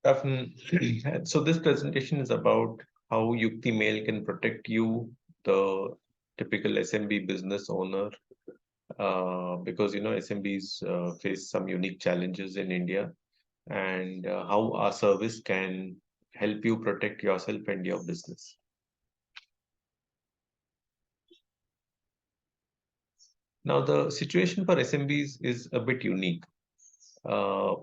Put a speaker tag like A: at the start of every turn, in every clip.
A: So this presentation is about how Yukthi Mail can protect you, the typical SMB business owner, because SMBs face some unique challenges in India, and how our service can help you protect yourself and your business. Now, the situation for SMBs is a bit unique. Uh,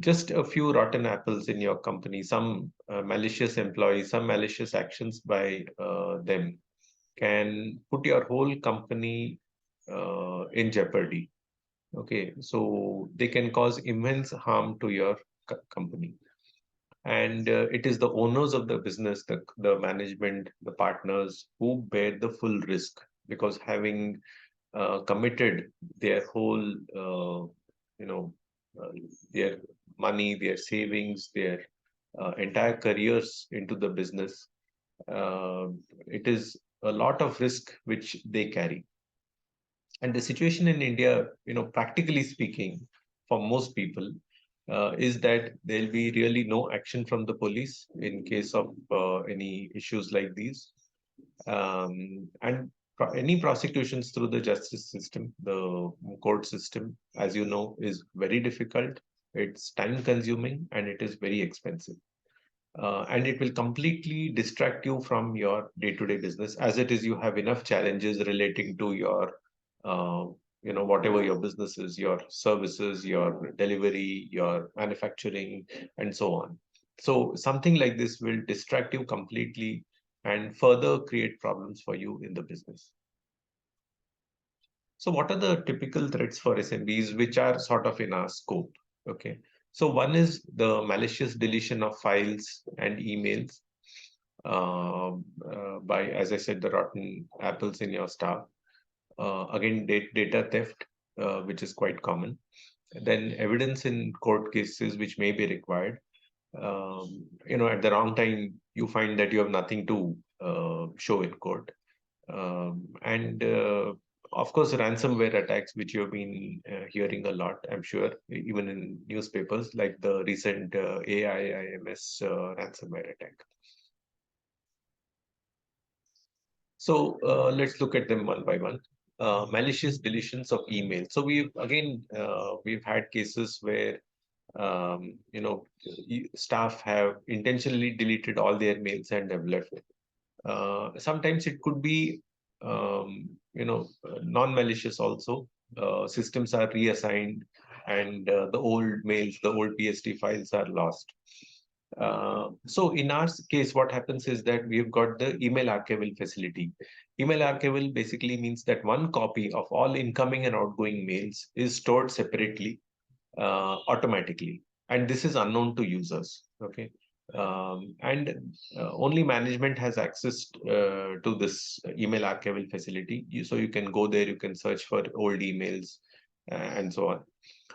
A: just a few rotten apples in your company, some malicious employees, some malicious actions by them can put your whole company in jeopardy. Okay, so they can cause immense harm to your company. And it is the owners of the business, the management, the partners who bear the full risk, because having committed their whole, you know, uh, their money, their savings, their entire careers into the business, uh, it is a lot of risk which they carry. And the situation in India, practically speaking, for most people, is that there'll be really no action from the police in case of any issues like these. And any prosecutions through the justice system, the court system, as you know, is very difficult. It's time consuming and it is very expensive. And it will completely distract you from your day-to-day business. As it is, you have enough challenges relating to your, uh, whatever your business is, your services, your delivery, your manufacturing, and so on. So something like this will distract you completely and further create problems for you in the business. So what are the typical threats for SMBs which are sort of in our scope? Okay. So one is the malicious deletion of files and emails by, as I said, the rotten apples in your staff. Again, data theft, which is quite common. Then evidence in court cases which may be required. At the wrong time, you find that you have nothing to show in court. And of course, ransomware attacks, which you've been hearing a lot, I'm sure, even in newspapers, like the recent AIIMS ransomware attack. So let's look at them one by one. Malicious deletions of email. So we've had cases where staff have intentionally deleted all their mails and have left. Sometimes it could be non-malicious also. Systems are reassigned and the old mails, the old PST files are lost. So in our case, what happens is that we've got the email archival facility. Email archival basically means that one copy of all incoming and outgoing mails is stored separately, automatically, and this is unknown to users. Okay. And only management has access to this email archival facility. So you can go there, you can search for old emails and so on.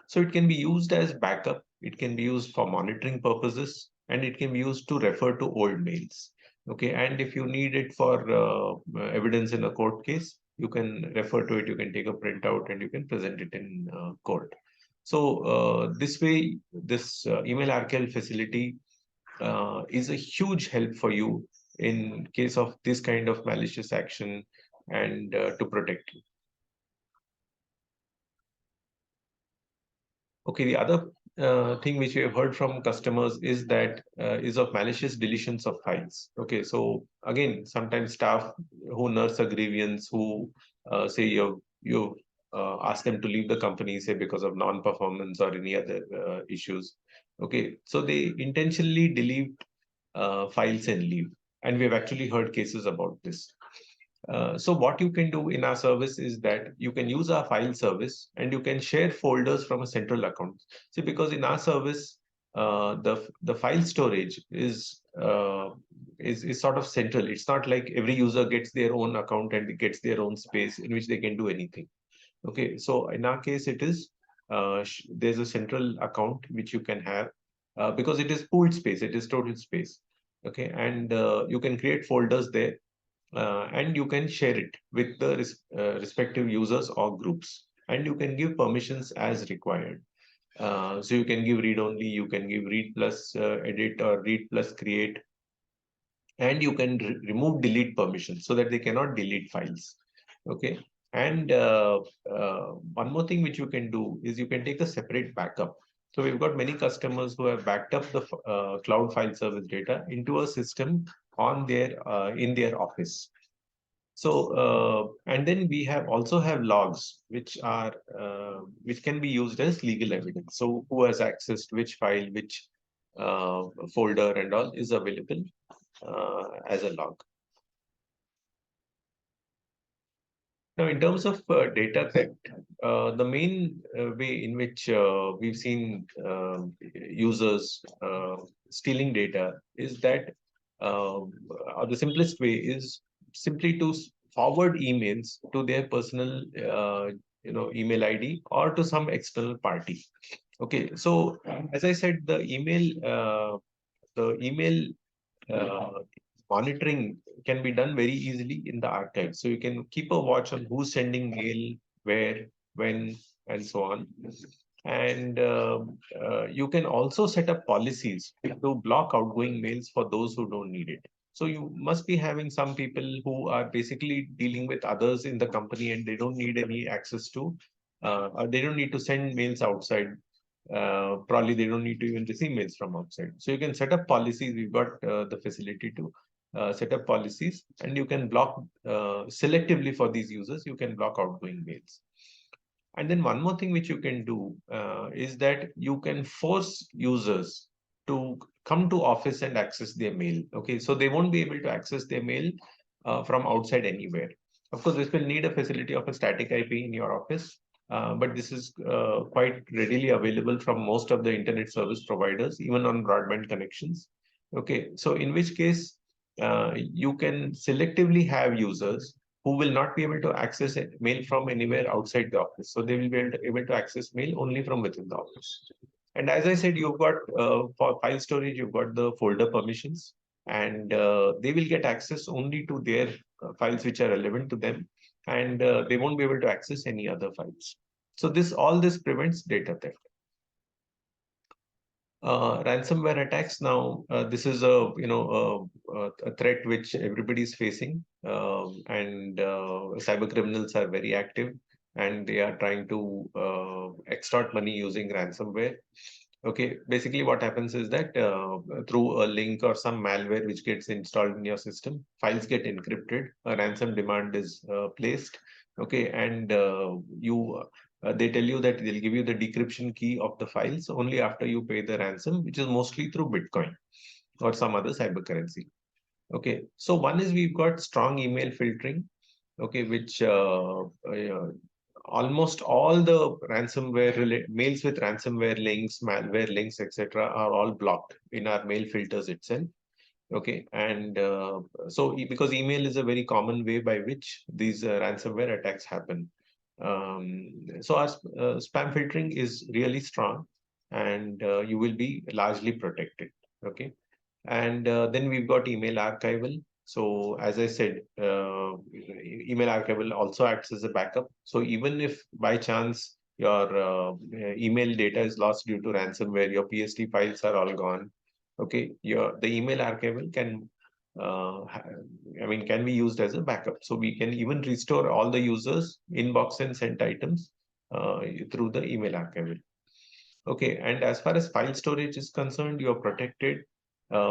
A: So it can be used as backup, it can be used for monitoring purposes, and it can be used to refer to old mails. Okay, and if you need it for evidence in a court case, you can refer to it, you can take a printout and you can present it in court. So this way, this email archival facility is a huge help for you in case of this kind of malicious action and to protect you. Okay, the other thing which we have heard from customers is that is of malicious deletions of files. Okay, so again, sometimes staff who nurse a grievance, who say you ask them to leave the company, say because of non-performance or any other issues. Okay, so they intentionally delete files and leave, and we have actually heard cases about this. So what you can do in our service is that you can use our file service and you can share folders from a central account. See, because in our service, the file storage is sort of central. It's not like every user gets their own account and gets their own space in which they can do anything. Okay, so in our case, it is there's a central account which you can have because it is pooled space. It is total space. Okay, and you can create folders there and you can share it with the respective users or groups, and you can give permissions as required. So you can give read only, you can give read plus edit or read plus create, and you can remove delete permissions so that they cannot delete files. Okay. And one more thing which you can do is you can take a separate backup. So we've got many customers who have backed up the cloud file service data into a system on their in their office. So and then we have also have logs which can be used as legal evidence. So who has accessed which file, which folder and all is available as a log. Now, in terms of data theft, the main way in which we've seen users stealing data is that, the simplest way is simply to forward emails to their personal, email ID or to some external party. Okay, so as I said, the email uh, monitoring can be done very easily in the archive. So you can keep a watch on who's sending mail, where, when, and so on. And you can also set up policies to block outgoing mails for those who don't need it. So you must be having some people who are basically dealing with others in the company and they don't need any access to, or they don't need to send mails outside. Probably they don't need to even receive mails from outside. So you can set up policies. We've got the facility to set up policies, and you can block selectively for these users. You can block outgoing mails. And then one more thing which you can do is that you can force users to come to office and access their mail. Okay, so they won't be able to access their mail from outside anywhere. Of course, this will need a facility of a static IP in your office, but this is quite readily available from most of the internet service providers, even on broadband connections. Okay, so in which case you can selectively have users who will not be able to access mail from anywhere outside the office. So they will be able to access mail only from within the office. And as I said, you've got for file storage, you've got the folder permissions, and they will get access only to their files which are relevant to them, and they won't be able to access any other files. So all this prevents data theft. Ransomware attacks now, this is a threat which everybody is facing, and cyber criminals are very active and they are trying to extort money using ransomware. Okay, basically what happens is that through a link or some malware which gets installed in your system, files get encrypted, a ransom demand is placed. Okay, and they tell you that they'll give you the decryption key of the files only after you pay the ransom, which is mostly through Bitcoin or some other cyber currency. Okay, so one is we've got strong email filtering. Okay, which almost all the mails with ransomware links, malware links, etc., are all blocked in our mail filters itself. Okay, and because email is a very common way by which these ransomware attacks happen. So our spam filtering is really strong, and you will be largely protected. Okay, and then we've got email archival. So as I said, email archival also acts as a backup. So even if by chance your email data is lost due to ransomware, your PST files are all gone. Okay, the email archival can be used as a backup. So we can even restore all the users' inbox and sent items through the email archival. Okay, and as far as file storage is concerned, you're protected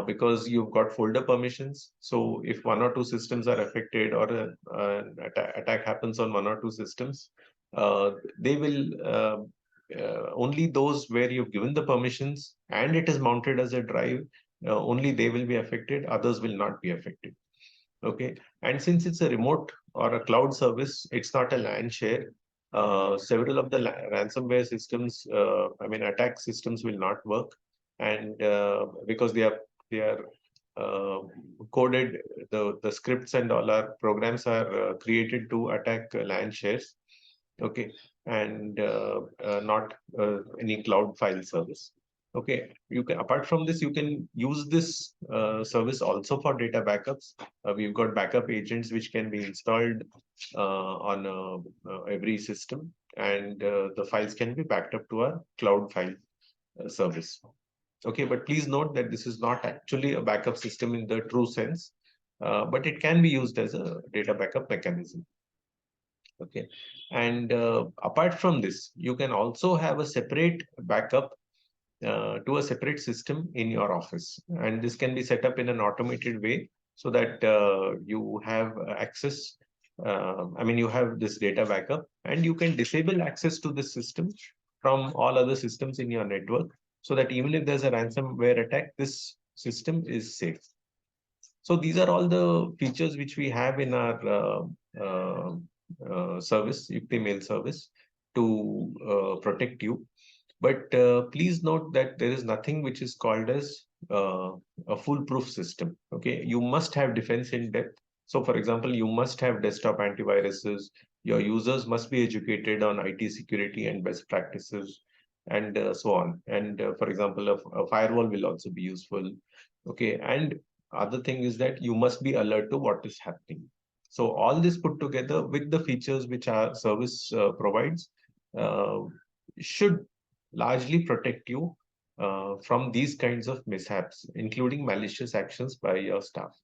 A: because you've got folder permissions. So if one or two systems are affected or an attack happens on one or two systems, they will only those where you've given the permissions and it is mounted as a drive, only they will be affected, others will not be affected. Okay, and since it's a remote or a cloud service, it's not a LAN share. Several of the ransomware systems, attack systems will not work, and because they are coded, the scripts and all our programs are created to attack LAN shares. Okay, and not any cloud file service. Okay, you can, apart from this, you can use this service also for data backups. We've got backup agents which can be installed on every system, and the files can be backed up to our cloud file service. Okay, but please note that this is not actually a backup system in the true sense, but it can be used as a data backup mechanism. Okay, and apart from this, you can also have a separate backup to a separate system in your office, and this can be set up in an automated way so that you have access. I mean, you have this data backup, and you can disable access to this system from all other systems in your network, so that even if there's a ransomware attack, this system is safe. So these are all the features which we have in our service, Yukthi Mail service, to protect you. But please note that there is nothing which is called as a foolproof system. Okay, you must have defense in depth. So, for example, you must have desktop antiviruses. Your users must be educated on IT security and best practices, and so on. And for example, a firewall will also be useful. Okay, and other thing is that you must be alert to what is happening. So all this put together with the features which our service provides uh, should largely protect you from these kinds of mishaps, including malicious actions by your staff.